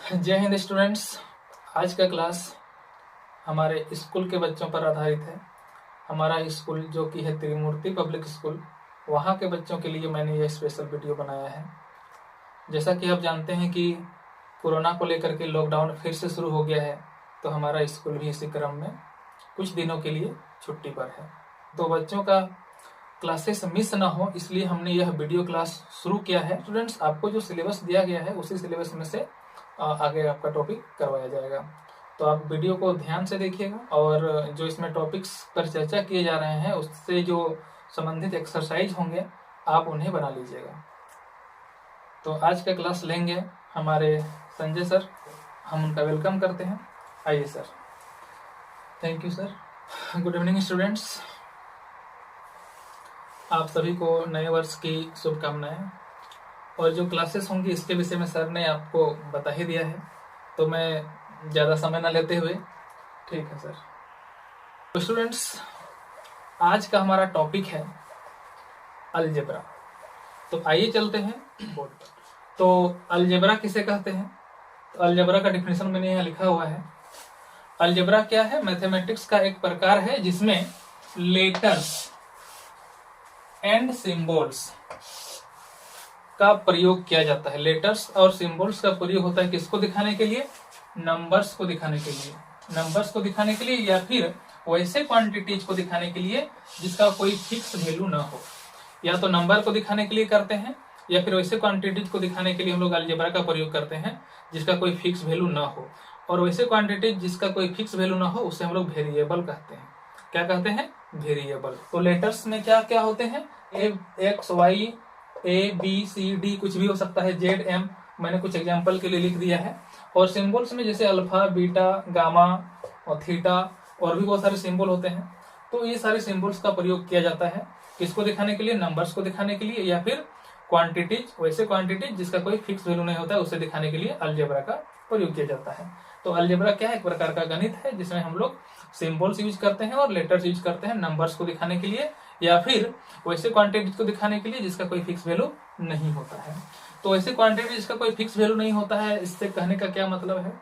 जय हिंद स्टूडेंट्स। आज का क्लास हमारे स्कूल के बच्चों पर आधारित है। हमारा स्कूल जो कि है त्रिमूर्ति पब्लिक स्कूल, वहाँ के बच्चों के लिए मैंने ये स्पेशल वीडियो बनाया है। जैसा कि आप जानते हैं कि कोरोना को लेकर के लॉकडाउन फिर से शुरू हो गया है, तो हमारा स्कूल भी इसी क्रम में कुछ दिनों के लिए छुट्टी पर है। तो बच्चों का क्लासेस मिस ना हो, इसलिए हमने यह वीडियो क्लास शुरू किया है। स्टूडेंट्स, आपको जो सिलेबस दिया गया है उसी सिलेबस में से आगे आपका टॉपिक करवाया जाएगा। तो आप वीडियो को ध्यान से देखिएगा और जो इसमें टॉपिक्स पर चर्चा किए जा रहे हैं उससे जो संबंधित एक्सरसाइज होंगे आप उन्हें बना लीजिएगा। तो आज का क्लास लेंगे हमारे संजय सर, हम उनका वेलकम करते हैं। आइए sir. Thank you sir. Good evening students, आप सभी को नए वर्ष की शुभकामनाएं। और जो क्लासेस होंगी इसके विषय में सर ने आपको बता ही दिया है, तो मैं ज़्यादा समय ना लेते हुए, ठीक है सर। तो स्टूडेंट्स, आज का हमारा टॉपिक है अलजेब्रा। तो आइए चलते हैं बोर्ड पर। तो अलजेब्रा किसे कहते हैं? तो अलजेब्रा का डिफिनेशन मैंने यहाँ लिखा हुआ है। अलजेब्रा क्या है? मैथमेटिक्स का एक प्रकार है जिसमें लेटर्स एंड सिंबल्स का प्रयोग किया जाता है। लेटर्स और सिंबल्स का प्रयोग होता है किसको दिखाने के लिए? नंबर्स को दिखाने के लिए। नंबर्स को दिखाने के लिए या फिर वैसे क्वांटिटीज को दिखाने के लिए जिसका कोई फिक्स वैल्यू ना हो। या तो नंबर को दिखाने के लिए करते हैं या फिर वैसे क्वांटिटीज को दिखाने के लिए हम लोग अलजेब्रा का प्रयोग करते हैं जिसका कोई फिक्स वैल्यू ना हो। और वैसे क्वांटिटीज जिसका कोई फिक्स वैल्यू ना हो उसे हम लोग वेरिएबल कहते हैं। क्या कहते हैं? वेरिएबल। तो लेटर्स में क्या क्या होते हैं? X y, A B C D, कुछ भी हो सकता है, जेड एम, मैंने कुछ एग्जांपल के लिए लिख दिया है। और सिंबल्स में जैसे अल्फा, बीटा, गामा और थीटा और भी बहुत सारे सिंबल होते हैं। तो ये सारे सिंबल्स का प्रयोग किया जाता है किसको दिखाने के लिए? नंबर्स को दिखाने के लिए या फिर क्वांटिटीज, वैसे क्वांटिटीज जिसका कोई फिक्स वैल्यू नहीं होता है उसे दिखाने के लिए अलजेब्रा का प्रयोग किया जाता है। तो अलजेब्रा क्या है? एक प्रकार का गणित है जिसमें हम लोग सिंबल्स यूज करते हैं और लेटर्स यूज करते हैं नंबर्स को दिखाने के लिए या फिर वैसे क्वांटिटीज को दिखाने के लिए जिसका कोई फिक्स वैल्यू नहीं होता है। तो ऐसे क्वांटिटी जिसका कोई फिक्स वैल्यू नहीं होता है, इससे कहने का क्या मतलब है?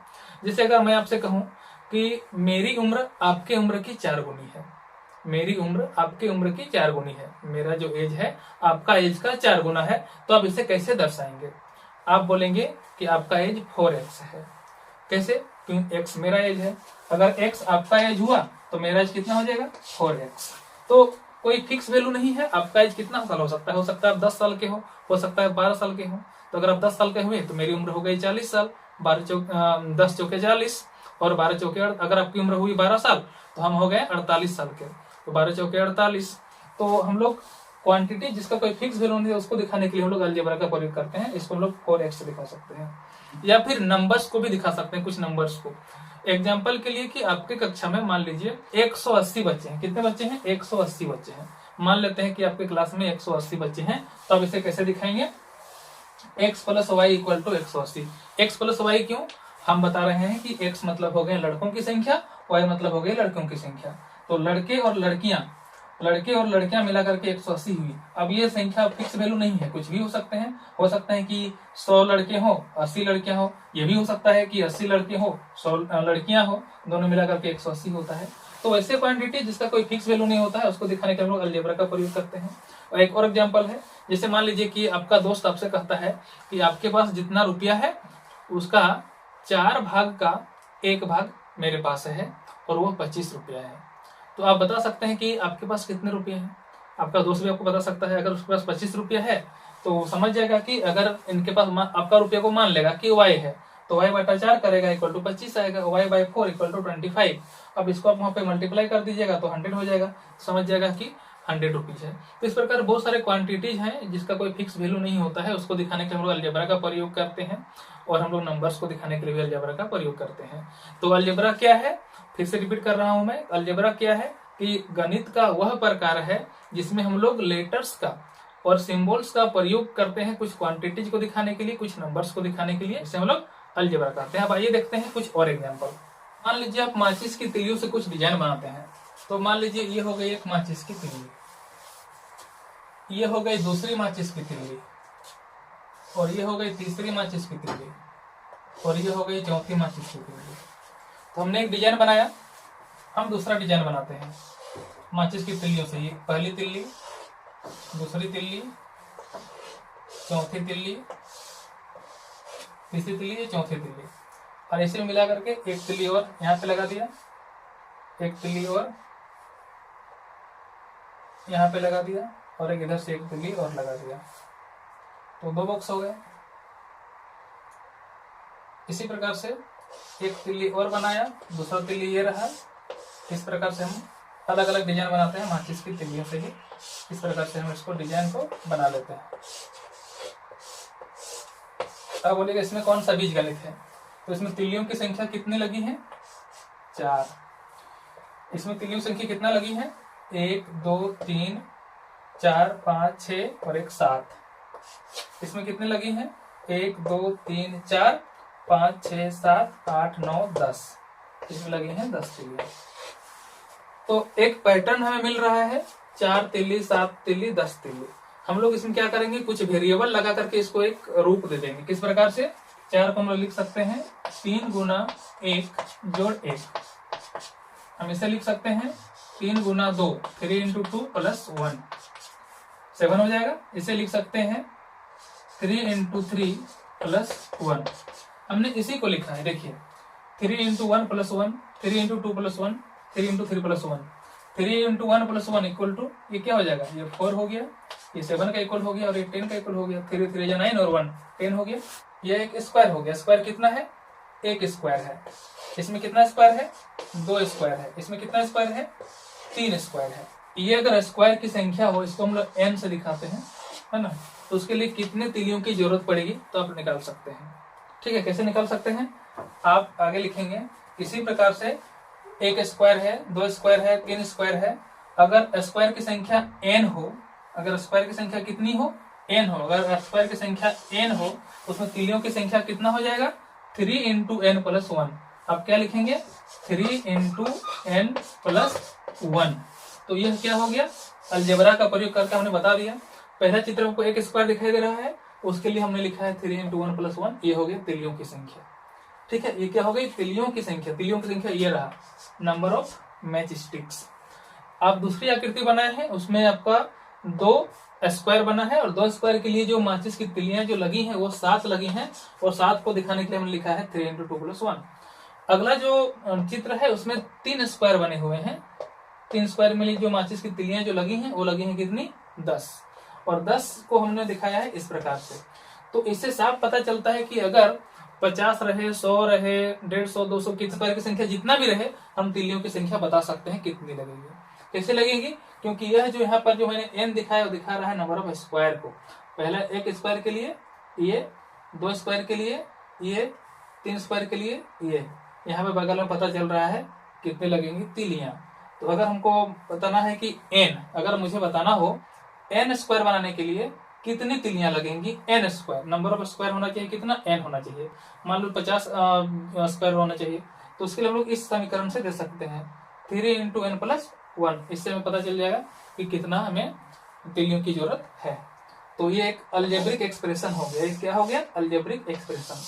जैसे अगर मैं आपसे कहूं कि मेरी उम्र आपके उम्र की 4 गुनी है, मेरी उम्र आपकी उम्र की 4 गुनी है, मेरा जो एज है आपका एज का 4 गुना है, तो आप इसे कैसे दर्शाएंगे? आप बोलेंगे कि आपका एज 4x है। कैसे? क्योंकि x मेरा एज है। अगर x आपका एज हुआ तो मेरा एज कितना हो जाएगा? 4x। तो कोई फिक्स वैल्यू नहीं है। आपका एज कितना साल हो सकता है? हो सकता है आप 10 साल के हो सकता है 12 साल के हो। तो अगर आप 10 साल के हुए तो मेरी उम्र हो गई 40 साल। 10 चौके 40 और 12 चौके, अगर आपकी उम्र हुई 12 साल तो हम हो गए 48 साल के। तो 12 चौके 48। तो हम लोग क्वांटिटी जिसका कोई फिक्स वैल्यू नहीं है उसको दिखाने के लिए हम लोग अलजेब्रा का प्रयोग करते हैं। इसको हम लोग 4x दिखा सकते हैं या फिर नंबर्स को भी दिखा सकते हैं, कुछ नंबर्स को। एग्जाम्पल के लिए कि आपके कक्षा में मान लीजिए 180 बच्चे हैं। कितने बच्चे हैं? 180 बच्चे हैं। मान लेते हैं कि आपके क्लास में 180 बच्चे हैं, तो आप इसे कैसे दिखाएंगे? x plus y equal to 180। X plus y क्यों? हम बता रहे हैं कि x मतलब हो गए लड़कों की संख्या, y मतलब हो गई लड़कियों की संख्या। तो लड़के और लड़कियां मिला करके 180 हुई। अब ये संख्या फिक्स वैल्यू नहीं है, कुछ भी हो सकते हैं। हो सकता है कि 100 लड़के हो, 80 लड़कियां हो। ये भी हो सकता है कि 80 लड़के हो, 100 लड़कियां हो, दोनों मिला करके 180 होता है। तो वैसे क्वांटिटी जिसका कोई फिक्स वैल्यू नहीं होता है उसको दिखाने के हम लोग अलजेब्रा का प्रयोग करते हैं। और एक और एग्जाम्पल है, जैसे मान लीजिए कि आपका दोस्त आपसे कहता है कि आपके पास जितना रुपया है उसका 4 भाग का 1 भाग मेरे पास है और वो 25 रुपया है। तो आप बता सकते हैं कि आपके पास कितने रुपये हैं। आपका दोस्त भी आपको बता सकता है। अगर उसके पास 25 रुपया है तो समझ जाएगा कि अगर इनके पास आपका रुपये को मान लेगा कि y है तो y बटा 4 करेगा इक्वल टू 25 आएगा, y बाई 4 इक्वल टू 25। अब इसको आप वहां पे मल्टीप्लाई कर दीजिएगा तो 100 हो जाएगा। समझ जाएगा कि 100 रुपीज है। तो इस प्रकार बहुत सारे क्वांटिटीज हैं जिसका कोई फिक्स वैल्यू नहीं होता है, उसको दिखाने के लिए हम लोग अलजेब्रा का प्रयोग करते हैं। और हम लोग नंबर्स को दिखाने के लिए भी अलजेब्रा का प्रयोग करते हैं। तो अलजेब्रा क्या है? फिर से रिपीट कर रहा हूं मैं। अलजेब्रा क्या है कि गणित का वह प्रकार है जिसमें हम लोग लेटर्स का और सिंबल्स का प्रयोग करते हैं कुछ क्वांटिटीज को दिखाने के लिए, कुछ नंबर्स को दिखाने के लिए, इसे हम लोग अलजेब्रा करते हैं। अब आइए देखते हैं कुछ और एग्जांपल। मान लीजिए आप माचिस की तिलियों से कुछ डिजाइन बनाते हैं। तो मान लीजिए ये हो गई एक माचिस की तिल्ली, ये हो गई दूसरी माचिस की तिल्ली और ये हो गई तीसरी माचिस की तिल्ली। और ये हो गई चौथी माचिस की तिल्ली। तो हमने एक डिजाइन बनाया, हम दूसरा डिजाइन बनाते हैं माचिस की तिल्लियों से। ये पहली तिल्ली, दूसरी तिल्ली, चौथी तिल्ली, तीसरी तिल्ली, ये चौथी तिल्ली, और इसे मिला करके एक तिल्ली और यहाँ पे लगा दिया, एक तिल्ली और यहाँ पे लगा दिया, और एक इधर से एक तिल्ली और लगा दिया। तो 2 बॉक्स हो गए। इसी प्रकार से एक तिल्ली और बनाया, दूसरा तिल्ली ये रहा। इस प्रकार से हम अलग अलग डिजाइन बनाते हैं माचिस की तिल्लियों से ही। इस प्रकार से हम इसको डिजाइन को बना लेते हैं। अब बोलेगा इसमें कौन सा बीज गणित है, तो इसमें तिल्लियों की संख्या कितनी लगी है? 4। इसमें तिल्लियों की संख्या कितना लगी है? 1 2 3 4 5 6 और एक 7। इसमें कितने लगी हैं? 1 2 3 4 5 6 7 8 9 10। इसमें लगी हैं 10 तिल्लियां। तो एक पैटर्न हमें मिल रहा है, 4 तिल्ली, 7 तिल्ली, 10 तिल्ली। हम लोग इसमें क्या करेंगे, कुछ वेरिएबल लगा करके इसको एक रूप दे देंगे। किस प्रकार से? 4 को हम लोग लिख सकते हैं 3 गुना 1 जोड़ 1। हम इसे लिख सकते हैं 3 गुना 2, 3 इंटू 2 प्लस 1, 7 हो जाएगा। इसे लिख सकते हैं 3 इंटू 3 प्लस 1। हमने इसी को लिखा है, देखिए 3 into 1 plus 1, 3 into 2 plus 1, 3 into 3 plus 1, 3 into 1 plus 1 equal to, ये क्या हो जाएगा? ये 4 हो गया, ये 7 का इक्वल हो गया, और ये 10 का इक्वल हो गया। 3 3 या 9 और 1 10 हो गया। ये एक स्क्वायर हो गया। स्क्वायर कितना है? 1 स्क्वायर है। इसमें कितना स्क्वायर है? 2 स्क्वायर है। इसमें कितना स्क्वायर है? 3 स्क्वायर है। ये अगर स्क्वायर की संख्या हो, इसको हम लोग n से दिखाते हैं, है ना, तो उसके लिए कितने तिल्लियों की जरूरत पड़ेगी तो आप निकाल सकते हैं। ठीक है, कैसे निकाल सकते हैं? आप आगे लिखेंगे इसी प्रकार से, 1 स्क्वायर है, 2 स्क्वायर है, 3 स्क्वायर है। अगर स्क्वायर की संख्या n हो, अगर स्क्वायर की संख्या कितनी हो? n हो। अगर स्क्वायर की संख्या n हो, उसमें तिल्लियों की संख्या कितना हो जाएगा? 3 इंटू n प्लस 1। आप क्या लिखेंगे? 3 इंटू n प्लस 1। तो यह क्या हो गया? अलजेब्रा का प्रयोग करके हमने बता दिया। पहला चित्र में 1 स्क्वायर दिखाई दे रहा है, उसके लिए हमने लिखा है 3 इंटू 1 प्लस 1। ये हो गया तिल्लियों की संख्या। ठीक है, ये क्या हो गई? तिल्लियों की संख्या। तिल्लियों की संख्या ये रहा, नंबर ऑफ मैच स्टिक्स। आप दूसरी आकृति बनाए हैं, उसमें आपका 2 स्क्वायर बना है, और 2 स्क्वायर के लिए जो माचिस की तिल्लियां जो लगी हैं वो 7 लगी हैं, और 7 को दिखाने के लिए हमने लिखा है 3 इंटू 2 प्लस 1। अगला जो चित्र है उसमें 3 स्क्वायर बने हुए हैं। 3 स्क्वायर में जो माचिस की तिल्लियां जो लगी हैं वो लगी हैं कितनी? 10। और 10 को हमने दिखाया है इस प्रकार से। तो इससे साफ पता चलता है कि अगर 50 रहे, 100 रहे, 150, 200 की स्क्वायर की संख्या जितना भी रहे, हम तिल्लियों की संख्या बता सकते हैं कितनी लगेगी। कैसे लगेगी? क्योंकि यह जो यहाँ पर जो मैंने n दिखाया वो दिखा रहा है नंबर ऑफ स्क्वायर को। पहला 1 स्क्वायर के लिए ये, 2 स्क्वायर के लिए ये, 3 स्क्वायर के लिए ये। यहाँ पे बगल में पता चल रहा है कितने लगेंगी तिल्लियां। तो अगर हमको बताना है कि n, अगर मुझे बताना हो n स्क्वायर बनाने के लिए कितनी तिल्लियां लगेंगी, n square, number of square होना चाहिए कितना? n होना चाहिए। मान लो 50 स्क्वायर होना चाहिए, तो उसके लिए हम लोग इस समीकरण से दे सकते हैं 3 इंटू n प्लस 1। इससे हमें पता चल जाएगा कि कितना हमें तिल्लियों की जरूरत है। तो ये एक अलजेब्रिक एक्सप्रेशन हो गया। ये क्या हो गया? Algebraic expression.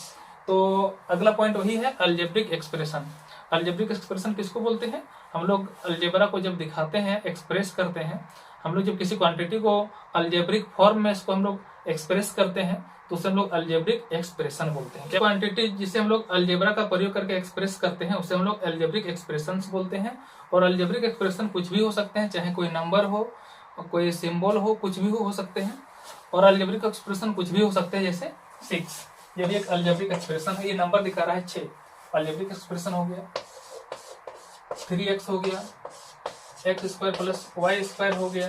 तो अगला पॉइंट वही है, अलजेब्रिक एक्सप्रेशन। अलजेब्रिक एक्सप्रेशन किसको बोलते हैं? हम लोग अलजेब्रा को जब दिखाते हैं, एक्सप्रेस करते हैं, हम लोग जब किसी क्वांटिटी को अलजेब्रिक फॉर्म में इसको हम लोग एक्सप्रेस करते हैं, तो उसे हम लोग अलजेब्रिक एक्सप्रेशन बोलते हैं। क्वांटिटी जिसे हम लोग अलजेब्रा का प्रयोग करके एक्सप्रेस करते हैं उसे हम लोग अलजेब्रिक एक्सप्रेशन बोलते हैं। और अलजेब्रिक एक्सप्रेशन कुछ भी हो सकते हैं, चाहे कोई नंबर हो, कोई सिंबल हो, कुछ भी हो सकते हैं। और अलजेब्रिक एक्सप्रेशन कुछ भी हो सकते हैं, जैसे 6, ये भी एक अलजेब्रिक एक्सप्रेशन है। ये नंबर दिखा रहा है 6, अलजेब्रिक एक्सप्रेशन हो गया। 3x हो गया, x square plus y square हो गया,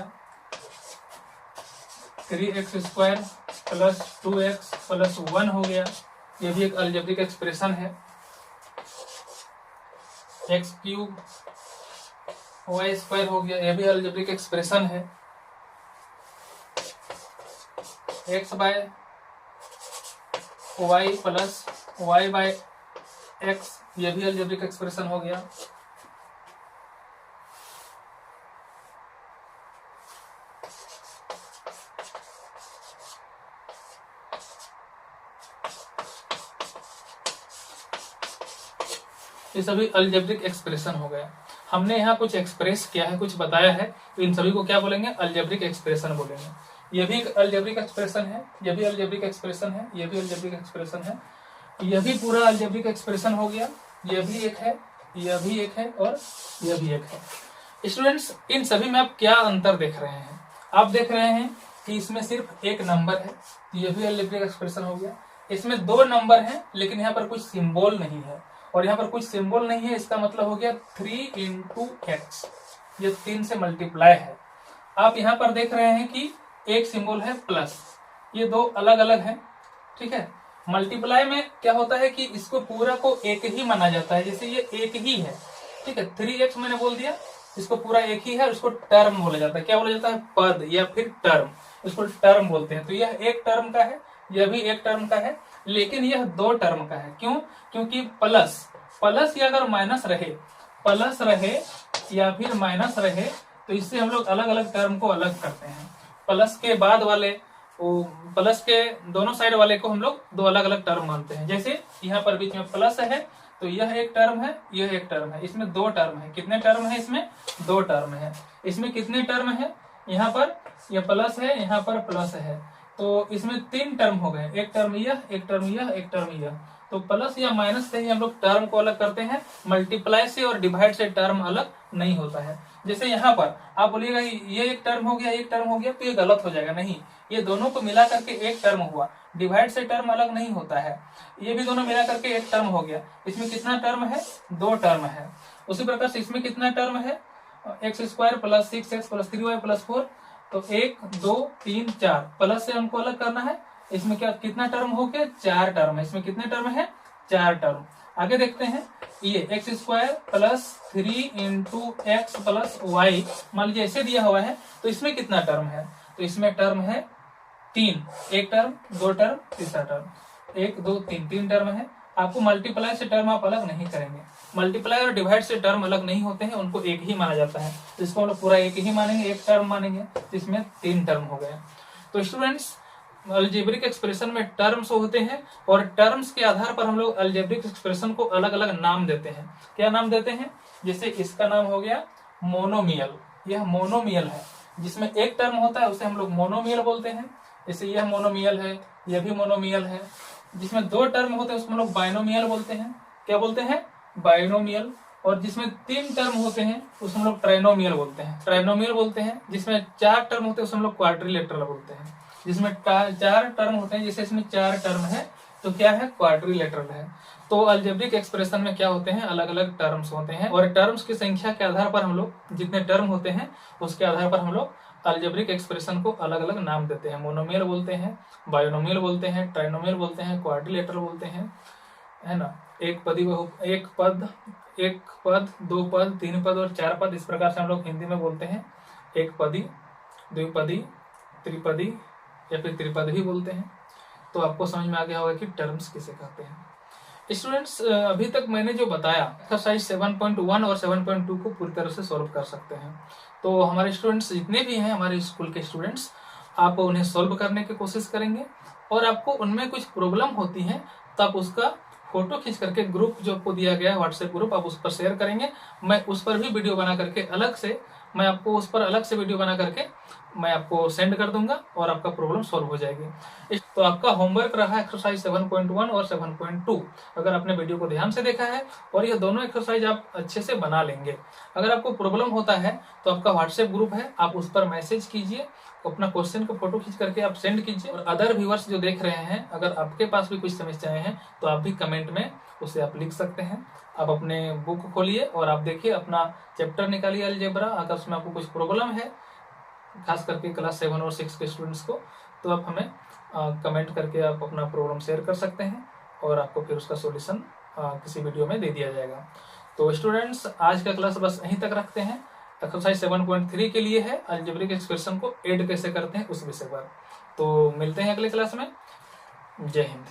3x square plus 2x plus 1 हो गया। ये भी एक अलजेब्रिक एक्सप्रेशन है। x क्यूब y स्क्वायर हो गया, यह भी अलजेब्रिक एक्सप्रेशन है। x by y plus y by x, यह भी अलजेब्रिक एक्सप्रेशन हो गया। ये सभी अलजेब्रिक एक्सप्रेशन हो गया। हमने यहाँ कुछ एक्सप्रेस किया है, कुछ बताया है, तो इन सभी को क्या बोलेंगे? अलजेब्रिक एक्सप्रेशन बोलेंगे। ये भी एक अलजेब्रिक एक्सप्रेशन है, ये भी अलजेब्रिक एक्सप्रेशन है, ये भी अलजेब्रिक एक्सप्रेशन है, यह भी पूरा अलजेब्रिक एक्सप्रेशन हो गया। यह भी एक है, यह भी एक है और यह भी एक है। स्टूडेंट्स, इन सभी में आप क्या अंतर देख रहे हैं? आप देख रहे हैं कि इसमें सिर्फ एक नंबर है, यह भी अलजेब्रिक एक्सप्रेशन हो गया। इसमें दो नंबर हैं लेकिन यहाँ पर कुछ सिंबल नहीं है, और यहाँ पर कुछ सिंबल नहीं है, इसका मतलब हो गया 3 × x, ये 3 से मल्टीप्लाई है। आप यहाँ पर देख रहे हैं कि एक सिंबल है प्लस, ये दो अलग अलग हैं, ठीक है। मल्टीप्लाई में क्या होता है कि इसको पूरा को एक ही माना जाता है, जैसे ये एक ही है, ठीक है। 3x मैंने बोल दिया, इसको पूरा एक ही है, उसको टर्म बोला जाता है। क्या बोला जाता है? पद या फिर टर्म, इसको टर्म बोलते हैं। तो यह एक टर्म का है, यह भी एक टर्म का है, लेकिन यह दो टर्म का है। क्यों? क्योंकि प्लस या अगर माइनस रहे, प्लस रहे या फिर माइनस रहे, तो इससे हम लोग अलग अलग टर्म को अलग करते हैं। प्लस के बाद वाले, प्लस के दोनों साइड वाले को हम लोग दो अलग अलग टर्म मानते हैं। जैसे यहाँ पर बीच में प्लस है, तो यह एक टर्म है, यह एक टर्म है, इसमें दो टर्म है। कितने टर्म है इसमें? दो टर्म है। इसमें कितने टर्म है? यहाँ पर यह प्लस है, यहाँ पर प्लस है, तो इसमें 3 टर्म हो गए, एक टर्म यह, एक टर्म यह, एक टर्म यह। तो प्लस या माइनस से ही हम लोग टर्म को अलग करते हैं, मल्टीप्लाई से और डिवाइड से टर्म अलग नहीं होता है। जैसे यहाँ पर आप बोलिएगा ये एक टर्म हो गया, एक टर्म हो गया, तो ये गलत हो जाएगा। नहीं, ये दोनों को मिला करके एक टर्म हुआ, डिवाइड से टर्म अलग नहीं होता है। ये भी दोनों मिला करके एक टर्म हो गया। इसमें कितना टर्म है? दो टर्म है। उसी प्रकार से इसमें कितना टर्म है? x² + 6x + 3y + 4, तो 1 2 3 4, प्लस से हमको अलग करना है। इसमें क्या कितना टर्म हो गया? 4 टर्म है। इसमें कितने टर्म है? 4 टर्म। आगे देखते हैं, ये x² + 3 × x + y, मान लीजिए ऐसे दिया हुआ है, तो इसमें कितना टर्म है? तो इसमें टर्म है 3, एक टर्म, दो टर्म, तीसरा टर्म, 1 2 3, 3 टर्म है। आपको मल्टीप्लाई से टर्म आप अलग नहीं करेंगे, मल्टीप्लाई और डिवाइड से टर्म अलग नहीं होते हैं, उनको एक ही माना जाता है। तो इसको हम लोग पूरा एक ही मानेंगे, एक टर्म मानेंगे, जिसमें 3 टर्म हो गए। तो स्टूडेंट्स, अलजेब्रिक एक्सप्रेशन में टर्म्स होते हैं, और टर्म्स के आधार पर हम लोग अलजेब्रिक एक्सप्रेशन को अलग अलग नाम देते हैं। क्या नाम देते हैं? जैसे इसका नाम हो गया मोनोमियल, यह मोनोमियल है। जिसमें एक टर्म होता है उसे हम लोग मोनोमियल बोलते हैं। जैसे यह मोनोमियल है, यह भी मोनोमियल है। जिसमें दो टर्म होते हैं उसमें हम लोग बाइनोमियल बोलते हैं। क्या बोलते हैं? बाइनोमियल। और जिसमें 3 टर्म होते हैं उसमें हम लोग ट्राइनोमियल बोलते हैं, ट्राइनोमियल बोलते हैं। जिसमें 4 टर्म होते हैं उसमें हम लोग क्वाड्रिलेटरल बोलते हैं। जिसमें 4 टर्म होते हैं, जैसे इसमें 4 टर्म है, तो क्या है? क्वाड्रिलेटरल है। तो अलजेब्रिक एक्सप्रेशन में क्या होते हैं? अलग अलग टर्म्स होते हैं, और टर्म्स की संख्या के आधार पर हम लोग, जितने टर्म होते हैं उसके आधार पर हम लोग अलजेब्रिक एक्सप्रेशन को अलग अलग नाम देते हैं। मोनोमियल बोलते हैं, बायोनोमियल बोलते हैं, ट्राइनोमियल बोलते हैं, क्वाड्रिलेटरल बोलते हैं, है ना। एक पद, 2 पद, 3 पद और 4 पद, इस प्रकार से हम लोग हिंदी में बोलते हैं। एक पदी, द्विपदी, त्रिपदी या फिर त्रिपद भी बोलते हैं। तो आपको समझ में आ गया होगा कि टर्म्स किसे कहते हैं। स्टूडेंट्स, अभी तक मैंने जो बताया, एक्सरसाइज 7.1 और 7.2 को पूरी तरह से सॉल्व कर सकते हैं। तो हमारे स्टूडेंट्स जितने भी हैं, हमारे स्कूल के स्टूडेंट्स, आप उन्हें सॉल्व करने की कोशिश करेंगे, और आपको उनमें कुछ प्रॉब्लम होती है तो आप उसका फोटो खींच करके ग्रुप जो आपको दिया गया है, व्हाट्सएप ग्रुप, आप उस पर शेयर करेंगे। मैं उस पर भी वीडियो बना करके अलग से, मैं आपको उस पर अलग से वीडियो बना करके मैं आपको सेंड कर दूंगा, और आपका प्रॉब्लम सॉल्व हो जाएगी। तो आपका होमवर्क रहा एक्सरसाइज 7.1 और 7.2। अगर आपने वीडियो को ध्यान से देखा है और ये दोनों एक्सरसाइज आप अच्छे से बना लेंगे। अगर आपको प्रॉब्लम होता है तो आपका व्हाट्सएप ग्रुप है, आप उस पर मैसेज कीजिए, अपना क्वेश्चन को फोटो खींच करके आप सेंड कीजिए। और अदर व्यूअर्स जो देख रहे हैं, अगर आपके पास भी कुछ समस्याएं हैं तो आप भी कमेंट में उसे आप लिख सकते हैं। आप अपने बुक खोलिए और आप देखिए, अपना चैप्टर निकालिए अलजेब्रा। अगर उसमें आपको कुछ प्रॉब्लम है, खास करके क्लास 7 और 6 के स्टूडेंट्स को, तो आप हमें कमेंट करके आप अपना प्रॉब्लम शेयर कर सकते हैं, और आपको फिर उसका सॉल्यूशन किसी वीडियो में दे दिया जाएगा। तो स्टूडेंट्स, आज का क्लास बस यहीं तक रखते हैं। एक्सरसाइज 7.3 के लिए है अलजेब्रिक एक्सप्रेशन को ऐड कैसे करते हैं उस विषय पर। तो मिलते हैं अगले क्लास में। जय हिंद।